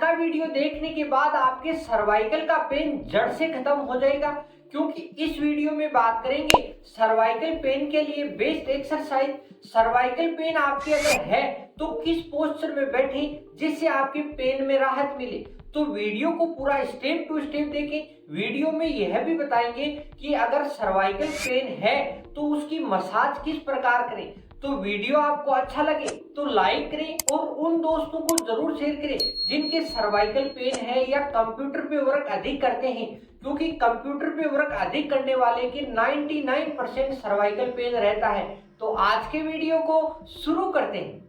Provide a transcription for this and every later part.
का वीडियो देखने के बाद आपके सर्वाइकल का पेन जड़ से खत्म हो जाएगा, क्योंकि इस वीडियो में बात करेंगे सर्वाइकल पेन के लिए बेस्ट एक्सरसाइज। सर्वाइकल पेन आपके अगर है तो किस पोस्चर में बैठे जिससे आपके पेन में राहत मिले। तो वीडियो को पूरा स्टेप टू स्टेप देखें। वीडियो में यह भी बताएंगे कि अगर सर्वाइकल पेन है तो उसकी मसाज किस प्रकार करें। तो वीडियो आपको अच्छा लगे तो लाइक करें और उन दोस्तों को जरूर शेयर करें जिनके सर्वाइकल पेन है या कंप्यूटर पे वर्क अधिक करते हैं, क्योंकि कंप्यूटर पे वर्क अधिक करने वाले के 99% सर्वाइकल पेन रहता है। तो आज के वीडियो को शुरू करते हैं।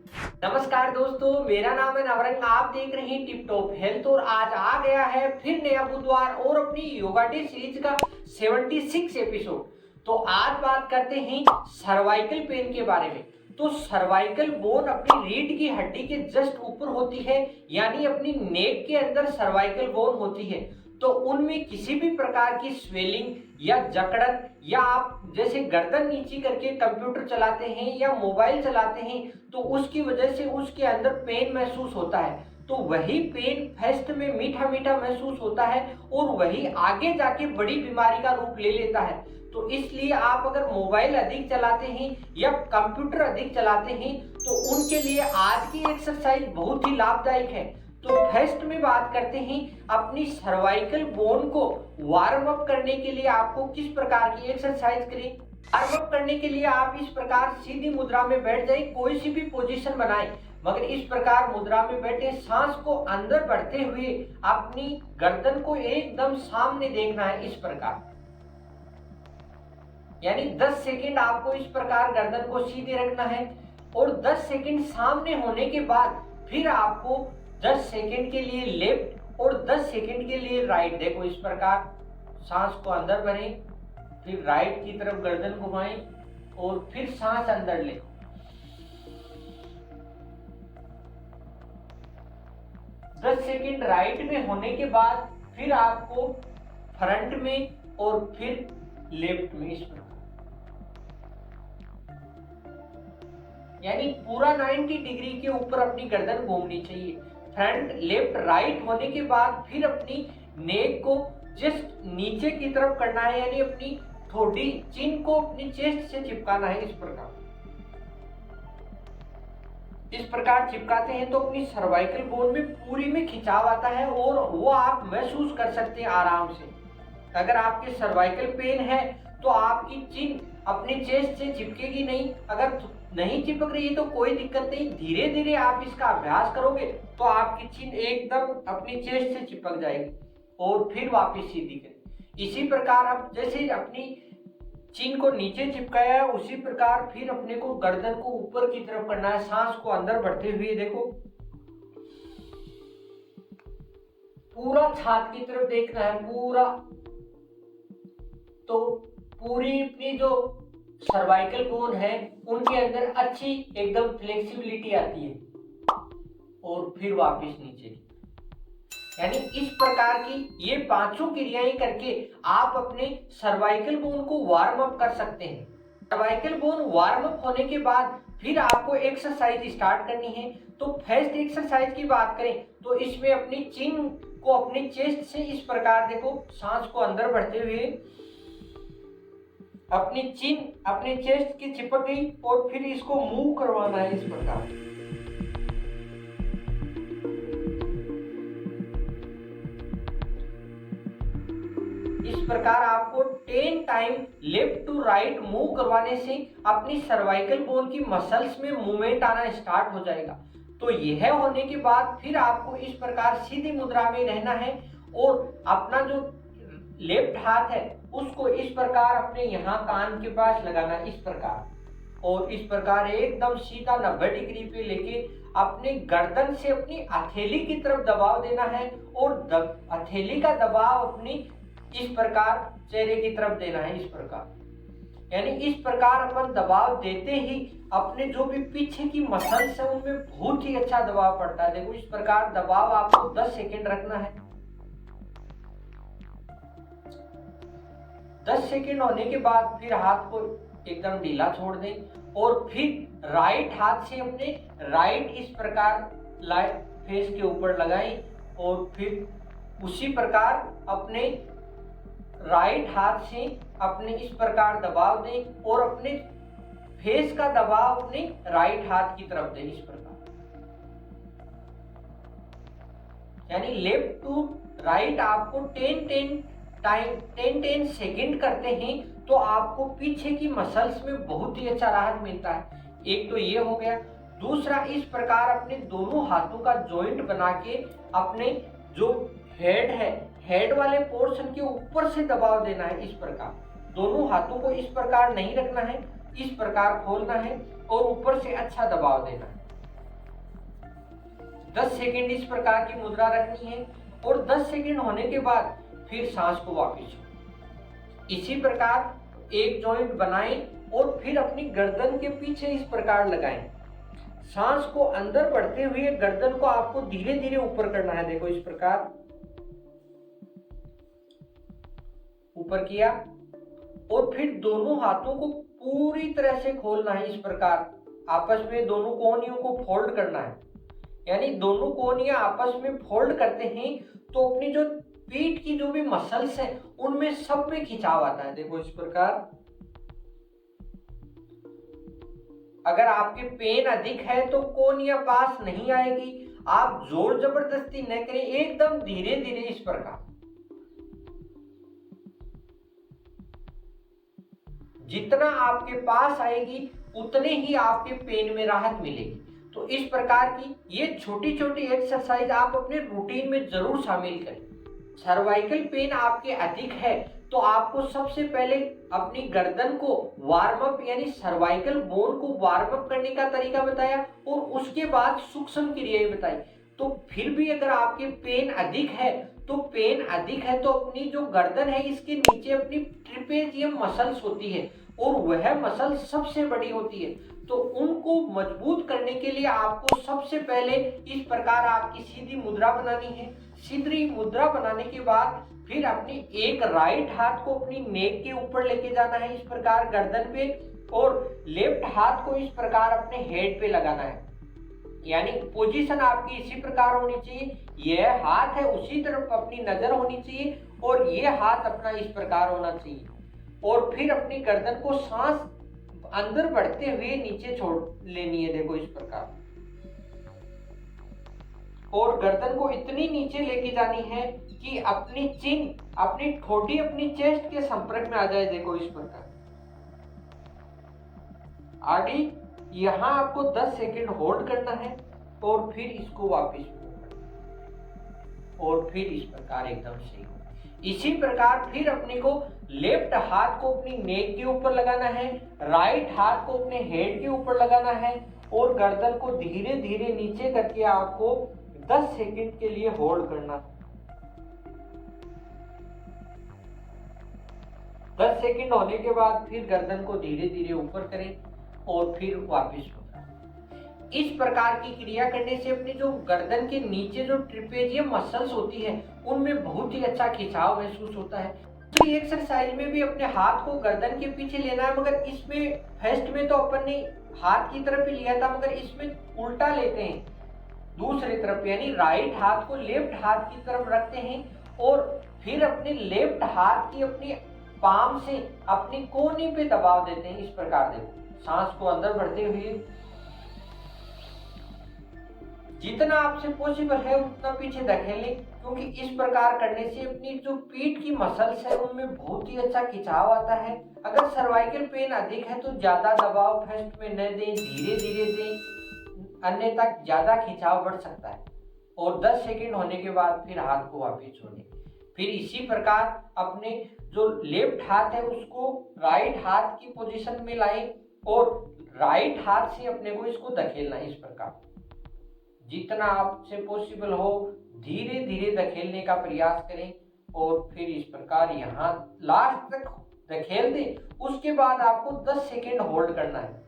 नमस्कार दोस्तों, मेरा नाम है नवरंग, आप देख रहे हैं टिप टॉप हेल्थ और आज आ गया है फिर नया बुधवार और अपनी योगा डे सीरीज का 76 एपिसोड। तो आज बात करते हैं सर्वाइकल पेन के बारे में। तो सर्वाइकल बोन अपनी रीढ़ की हड्डी के जस्ट ऊपर होती है, यानी अपनी नेक के अंदर सर्वाइकल बोन होती है। तो उनमें किसी भी प्रकार की स्वेलिंग या जकड़न या आप जैसे गर्दन नीचे करके कंप्यूटर चलाते हैं या मोबाइल चलाते हैं तो उसकी वजह से उसके अंदर पेन महसूस होता है। तो वही पेन फेस्ट में मीठा मीठा महसूस होता है और वही आगे जाके बड़ी बीमारी का रूप ले लेता है। तो इसलिए आप अगर मोबाइल अधिक चलाते हैं या कंप्यूटर अधिक चलाते हैं तो उनके लिए आज की एक्सरसाइज बहुत ही लाभदायक है। तो फर्स्ट में बात करते हैं अपनी सर्वाइकल बोन को वार्म अप करने के लिए आपको किस प्रकार की एक्सरसाइज करें। वार्म अप करने के लिए आप इस प्रकार सीधी मुद्रा में बैठ जाए, कोई सी भी पोजीशन बनाएं, मगर इस प्रकार मुद्रा में बैठे सांस को अंदर बढ़ते हुए अपनी गर्दन को एकदम सामने देखना है इस प्रकार, यानी 10 सेकंड आपको इस प्रकार गर्दन को सीधे रखना है और 10 सेकंड सामने होने के बाद फिर आपको 10 सेकंड के लिए लेफ्ट और 10 सेकंड के लिए राइट। देखो इस प्रकार सांस को अंदर भरें, फिर राइट की तरफ गर्दन घुमाएं और फिर सांस अंदर लें। दस सेकंड राइट में होने के बाद फिर आपको फ्रंट में और फिर लेफ्ट में इस प्रकार, यानी पूरा 90 डिग्री के ऊपर अपनी गर्दन घूमनी चाहिए। फ्रंट लेफ्ट राइट होने के बाद फिर अपनी नेक को जस्ट नीचे की तरफ करना है, यानी अपनी ठोड़ी चिन को अपनी चेस्ट से चिपकाना है। इस प्रकार चिपकाते हैं तो अपनी सर्वाइकल बोन में पूरी में खिंचाव आता है और वो आप महसूस कर सकते हैं आराम से। अगर आपके सर्वाइकल पेन है तो आपकी चिन अपनी चेस्ट से चिपकेगी नहीं। अगर नहीं चिपक रही है तो कोई दिक्कत नहीं, धीरे धीरे आप इसका अभ्यास करोगे तो आपकी चिन एकदम अपनी चेस्ट से चिपक जाएगी और फिर वापस सीधी करें। इसी प्रकार आप जैसे अपनी चिन को नीचे चिपकाया है उसी प्रकार फिर अपने को गर्दन को ऊपर की तरफ करना है, सांस को अंदर बढ़ते हुए देखो पूरा छाती की तरफ देखना है पूरा। तो पूरी अपनी जो सर्वाइकल बोन है उनके अंदर अच्छी एकदम फ्लेक्सिबिलिटी आती है और फिर वापस नीचे की, यानी इस प्रकार की ये पांचों क्रियाएं करके आप अपने सर्वाइकल बोन को वार्म अप कर सकते हैं। सर्वाइकल बोन वार्म अप होने के बाद फिर आपको एक्सरसाइज स्टार्ट करनी है। तो फर्स्ट एक्सरसाइज की बात करें तो इसमें अपनी चिन को अपनी चेस्ट से इस प्रकार देखो सांस को अंदर बढ़ते हुए अपनी चिन अपनी चेस्ट की चिपक गई और फिर इसको मूव करवाना है इस प्रकार। इस प्रकार आपको 10 time left to right move करवाने से अपनी सर्वाइकल बोन की मसल्स में मूवमेंट आना स्टार्ट हो जाएगा। तो यह होने के बाद फिर आपको इस प्रकार सीधी मुद्रा में रहना है और अपना जो लेफ्ट हाथ है उसको इस प्रकार अपने यहाँ कान के पास लगाना इस प्रकार और इस प्रकार एकदम सीधा 90 डिग्री पे लेके अपने गर्दन से अपनी हथेली की तरफ दबाव देना है और हथेली का दबाव अपनी इस प्रकार चेहरे की तरफ देना है इस प्रकार, यानी इस प्रकार अपन दबाव देते ही अपने जो भी पीछे की मसल्स है उनमें बहुत ही अच्छा दबाव पड़ता है। देखो इस प्रकार दबाव आपको 10 सेकेंड रखना है। 10 सेकेंड होने के बाद फिर हाथ को एकदम ढीला छोड़ दें और फिर राइट हाथ से अपने राइट इस प्रकार फेस के ऊपर लगाएं और फिर उसी प्रकार अपने राइट हाथ से अपने इस प्रकार दबाव दें और अपने फेस का दबाव अपने राइट हाथ की तरफ दें इस प्रकार, यानी लेफ्ट टू राइट आपको 10 सेकंड करते हैं तो आपको पीछे की मसल्स में बहुत ही अच्छा राहत मिलता है। एक तो ये हो गया। दूसरा, इस प्रकार अपने दोनों हाथों का जॉइंट बना के अपने जो हेड है, हेड वाले पोर्शन के ऊपर से दबाव देना है इस प्रकार। दोनों हाथों को इस प्रकार नहीं रखना है, इस प्रकार खोलना है और ऊपर से अच्छा दबाव देना है। 10 सेकंड इस प्रकार की मुद्रा रखनी है और 10 सेकंड होने के बाद फिर सांस को वापस इसी प्रकार एक जॉइंट बनाएं और फिर अपनी गर्दन के पीछे इस प्रकार लगाएं। सांस को अंदर बढ़ते हुए गर्दन को आपको धीरे धीरे ऊपर करना है। देखो इस प्रकार ऊपर किया और फिर दोनों हाथों को पूरी तरह से खोलना है इस प्रकार। आपस में दोनों कोहनियों को फोल्ड करना है, यानी दोनों कोहनियां आपस में फोल्ड करते हैं तो अपनी जो पीठ की जो भी मसल्स हैं उनमें सब में खिंचाव आता है। देखो इस प्रकार। अगर आपके पेन अधिक है तो कोहनियां पास नहीं आएगी। आप जोर जबरदस्ती न करें, एकदम धीरे धीरे इस प्रकार। जितना आपके पास आएगी उतने ही आपके पेन में राहत मिलेगी। तो इस प्रकार की ये छोटी छोटी एक्सरसाइज आप अपने रूटीन में जरूर शामिल करें। सर्वाइकल पेन आपके अधिक है तो आपको सबसे पहले अपनी गर्दन को वार्म अप यानी सर्वाइकल बोन को वार्म अप करने का तरीका बताया और उसके बाद सूक्ष्म क्रियाएं बताई। तो फिर भी अगर आपके पेन अधिक है तो अपनी जो गर्दन है इसके नीचे अपनी ट्रिपेजियम मसल्स होती है और वह मसल सबसे बड़ी होती है। तो उनको मजबूत करने के लिए आपको सबसे पहले इस प्रकार आपकी सीधी मुद्रा बनानी है। सीधी मुद्रा बनाने के बाद फिर अपनी एक राइट हाथ को अपनी नेक के ऊपर लेके जाना है इस प्रकार गर्दन पे, और लेफ्ट हाथ को इस प्रकार अपने हेड पे लगाना है। यानी पोजीशन आपकी इसी प्रकार होनी चाहिए। यह हाथ है उसी तरफ अपनी नजर होनी चाहिए और यह हाथ अपना इस प्रकार होना चाहिए। और फिर अपनी गर्दन को सांस अंदर बढ़ते हुए नीचे छोड़ लेनी है। देखो इस प्रकार। और गर्दन को इतनी नीचे लेके जानी है कि अपनी चिन, अपनी ठोड़ी अपनी चेस्ट के संपर्क में आ जाए। देखो इस प्रकार। आगे यहां आपको 10 सेकंड होल्ड करना है और फिर इसको वापस और फिर इस प्रकार एकदम सही। इसी प्रकार फिर अपने को लेफ्ट हाथ को अपनी नेक के ऊपर लगाना है, राइट हाथ को अपने हेड के ऊपर लगाना है और गर्दन को धीरे धीरे नीचे करके आपको 10 सेकंड के लिए होल्ड करना। 10 सेकंड होने के बाद फिर गर्दन को धीरे धीरे ऊपर करें और फिर वापस उठाएं। इस प्रकार की क्रिया करने से अपनी जो गर्दन के नीचे जो ट्रिपेजियम मसल्स होती है उनमें बहुत ही अच्छा खिंचाव महसूस होता है। तो एक्सरसाइज में भी अपने हाथ को गर्दन के पीछे लेना है, मगर इसमें फर्स्ट में तो अपन ने हाथ की तरफ ही लिया था, मगर इसमें उल्टा लेते हैं दूसरी तरफ, यानी राइट हाथ को लेफ्ट हाथ की तरफ रखते हैं और फिर अपने लेफ्ट हाथ की अपनी पाम से अपनी कोहनी पे दबाव देते हैं इस प्रकार। देखो सांस को अंदर बढ़ते हुए जितना आपसे पॉसिबल है उतना पीछे धकेलें, क्योंकि इस प्रकार करने से अपनी जो पीठ की मसल्स है उनमें बहुत ही अच्छा खिंचाव आता है। अगर सर्वाइकल पेन अधिक है तो ज्यादा दबाव फर्स्ट में न दें, धीरे धीरे दें, अन्यथा ज्यादा खिंचाव बढ़ सकता है। और 10 सेकंड होने के बाद फिर हाथ को वापस छोड़ें। फिर इसी प्रकार अपने जो लेफ्ट हाथ है उसको राइट हाथ की पोजीशन में लाएं और राइट हाथ से अपने को इसको धकेलना इस प्रकार। जितना आपसे पॉसिबल हो धीरे धीरे धकेलने का प्रयास करें और फिर इस प्रकार यहाँ लास्ट तक धकेल दें। उसके बाद आपको 10 सेकंड होल्ड करना है,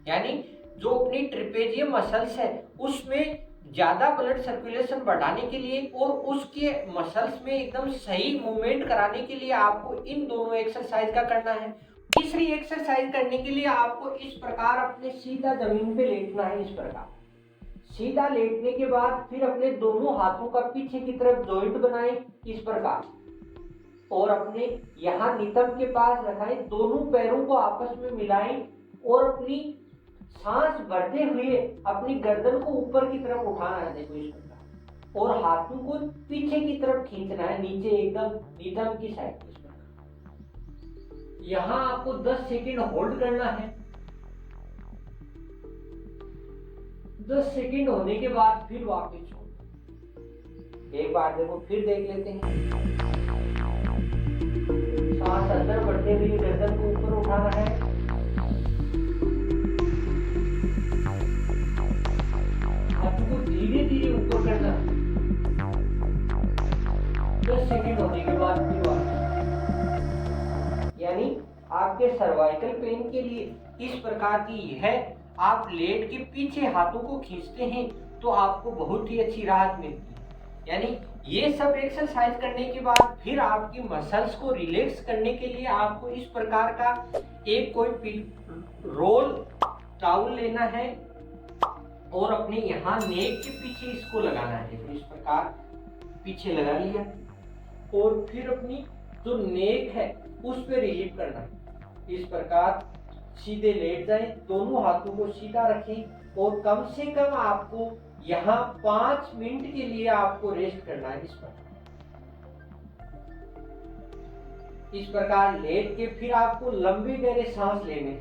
यानी जो अपनी ट्रिपेजियम मसल्स है उसमें ज्यादा ब्लड सर्कुलेशन बढ़ाने के लिए और उसके मसल्स में एकदम सही मूवमेंट कराने के लिए आपको इन दोनों एक्सरसाइज का करना है। तीसरी एक्सरसाइज करने के लिए आपको इस प्रकार अपने सीधा जमीन पे लेटना है इस प्रकार। सीधा लेटने के बाद फिर अपने दोनों हाथों का पीछे की तरफ जॉइंट बनाएं इस प्रकार, और अपने यहाँ नितंब के पास रखाएं, दोनों पैरों को आपस में मिलाएं और अपनी सांस भरते हुए अपनी गर्दन को ऊपर की तरफ उठाना है, देखो इस प्रकार, और हाथों को पीछे की तरफ खींचना है, नीचे एकदम नितंब की साइड। इस प्रकार यहाँ आपको 10 सेकंड होल्ड करना है। 10 सेकंड होने के बाद फिर वापस छोड़। एक बार देखो, फिर देख लेते हैं। सांस अंदर बढ़ते हुए गर्दन को ऊपर उठाना है, हाथों को धीरे धीरे ऊपर करना है। 10 सेकंड होने के बाद फिर वापस। यानी आपके सर्वाइकल पेन के लिए इस प्रकार की यह आप लेट के पीछे हाथों को खींचते हैं तो आपको बहुत ही अच्छी राहत मिलती है। यानी ये सब एक्सरसाइज करने के बाद फिर आपकी मसल्स को रिलैक्स करने के लिए आपको इस प्रकार का एक कोई रोल टॉवल लेना है और अपने यहाँ नेक के पीछे इसको लगाना है। तो इस प्रकार पीछे लगा लिया और फिर अपनी जो नेक है उस पर रिलीव करना है। इस प्रकार सीधे लेट जाएं, दोनों हाथों को सीधा रखें और कम से कम आपको यहाँ 5 मिनट के लिए आपको रेस्ट करना है। इस प्रकार लेट के फिर आपको लंबे गहरे सांस लेने,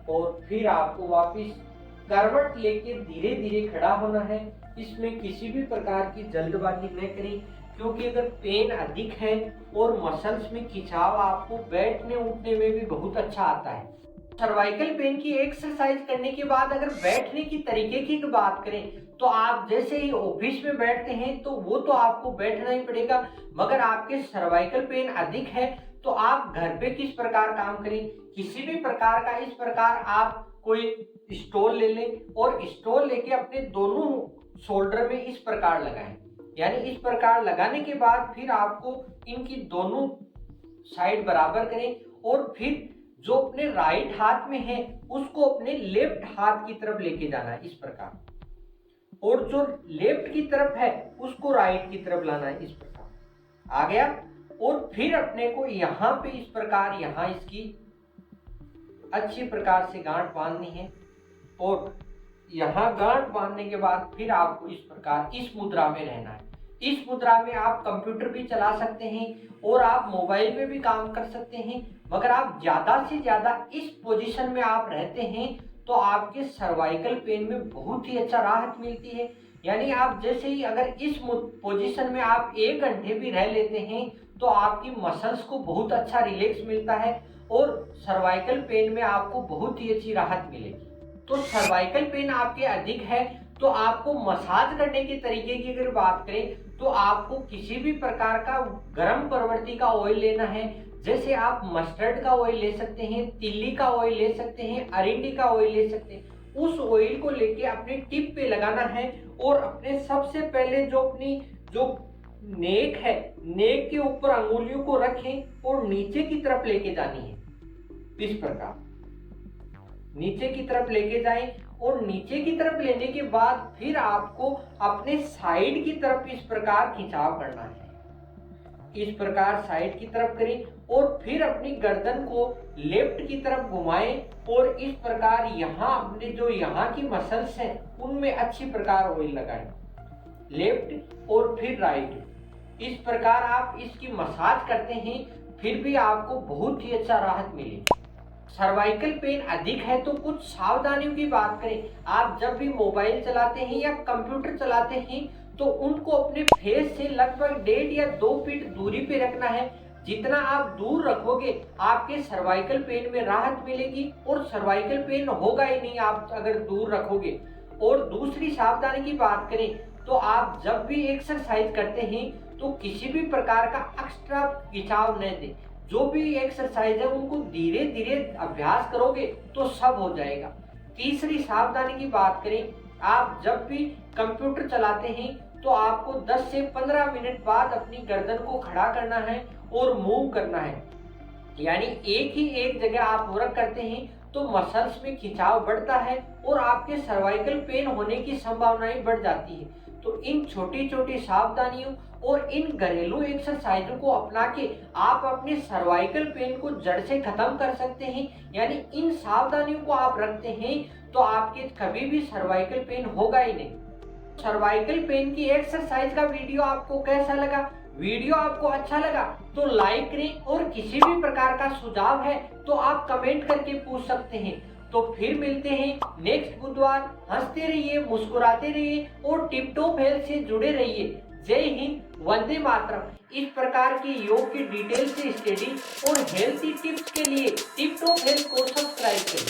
और फिर आपको वापस करवट लेके धीरे धीरे खड़ा होना है। इसमें किसी भी प्रकार की जल्दबाजी न करें, क्योंकि अगर पेन अधिक है और मसल्स में खिंचाव आपको बैठने उठने में भी बहुत अच्छा आता है। सर्वाइकल पेन की एक्सरसाइज करने के बाद अगर बैठने की तरीके की बात करें तो आप जैसे ही ऑफिस में बैठते हैं तो वो तो आपको बैठना ही पड़ेगा, मगर आपके सर्वाइकल पेन अधिक है तो आप घर पे किस प्रकार काम करें, किसी भी प्रकार का इस प्रकार आप कोई स्टोल ले लें और स्टोल लेके अपने दोनों शोल्डर में इस प्रकार लगाएं। यानी इस प्रकार लगाने के बाद फिर आपको इनकी दोनों साइड बराबर करें और फिर जो अपने राइट हाथ में है उसको अपने लेफ्ट हाथ की तरफ लेके जाना है इस प्रकार, और जो लेफ्ट की तरफ है उसको राइट की तरफ लाना है। इस प्रकार आ गया, और फिर अपने को यहाँ पे इस प्रकार यहाँ इसकी अच्छी प्रकार से गांठ बांधनी है, और यहाँ गांठ बांधने के बाद फिर आपको इस प्रकार इस मुद्रा में रहना है। इस मुद्रा में आप कंप्यूटर भी चला सकते हैं और आप मोबाइल में भी काम कर सकते हैं, मगर आप ज्यादा से ज्यादा इस पोजीशन में आप रहते हैं तो आपके सर्वाइकल पेन में बहुत ही अच्छा राहत मिलती है। यानी आप जैसे ही अगर इस पोजीशन में आप 1 घंटे भी रह लेते हैं तो आपकी मसल्स को बहुत अच्छा रिलैक्स मिलता है और सर्वाइकल पेन में आपको बहुत ही अच्छी राहत मिलेगी। तो सर्वाइकल पेन आपके अधिक है तो आपको मसाज करने के तरीके की अगर बात करें तो आपको किसी भी प्रकार का गर्म प्रवृत्ति का ऑयल लेना है। जैसे आप मस्टर्ड का ऑयल ले सकते हैं, तिल्ली का ऑयल ले सकते हैं, अरिंडी का ऑयल ले सकते हैं। उस ऑयल को लेके अपने टिप पे लगाना है और अपने सबसे पहले जो अपनी जो नेक है, नेक के ऊपर अंगुलियों को रखें और नीचे की तरफ लेके जानी है। इस प्रकार नीचे की तरफ लेके जाएं और नीचे की तरफ लेने के बाद फिर आपको अपने साइड की तरफ इस प्रकार खिंचाव करना है। इस प्रकार साइड की तरफ करें और फिर अपनी गर्दन को लेफ्ट की तरफ घुमाएं और इस प्रकार यहाँ अपने जो यहाँ की मसल्स हैं उनमें अच्छी प्रकार ऑयल लगाएं, लेफ्ट और फिर राइट। इस प्रकार आप इसकी मसाज करते हैं फिर भी आपको बहुत ही अच्छा राहत मिलेगी। सर्वाइकल पेन अधिक है तो कुछ सावधानियों की बात करें। आप जब भी मोबाइल चलाते हैं या कंप्यूटर चलाते हैं तो उनको अपने फेस से लगभग 1.5 या 2 फीट दूरी पे रखना है। जितना आप दूर रखोगे आपके सर्वाइकल पेन में राहत मिलेगी और सर्वाइकल पेन होगा ही नहीं आप अगर दूर रखोगे। और दूसरी सावधानी की बात करें तो आप जब भी एक्सरसाइज करते हैं तो किसी भी प्रकार का एक्स्ट्रा खिंचाव न दें। जो भी एक्सरसाइज है उनको धीरे धीरे अभ्यास करोगे तो सब हो जाएगा। तीसरी सावधानी की बात करें, आप जब भी कंप्यूटर चलाते हैं तो आपको 10 से 15 मिनट बाद अपनी गर्दन को खड़ा करना है और मूव करना है। यानी एक ही एक जगह आप वर्क करते हैं तो मसल्स में खिंचाव बढ़ता है और आपके सर्वाइकल पेन होने की संभावनाएं बढ़ जाती है। तो इन छोटी छोटी सावधानियों और इन घरेलू एक्सरसाइजों को अपना के आप अपने सर्वाइकल पेन को जड़ से खत्म कर सकते हैं। यानी इन सावधानियों को आप रखते हैं तो आपके कभी भी सर्वाइकल पेन होगा ही नहीं। सर्वाइकल पेन की एक्सरसाइज का वीडियो आपको कैसा लगा? वीडियो आपको अच्छा लगा तो लाइक करें और किसी भी प्रकार का सुझाव है तो आप कमेंट करके पूछ सकते हैं। तो फिर मिलते हैं नेक्स्ट बुधवार। हंसते रहिए, मुस्कुराते रहिए और टिप टॉप हेल्थ से जुड़े रहिए। जय हिंद, वंदे मातरम। इस प्रकार की योग की डिटेल से स्टडी और हेल्थी टिप्स के लिए टिप टॉप हेल्थ को सब्सक्राइब करें।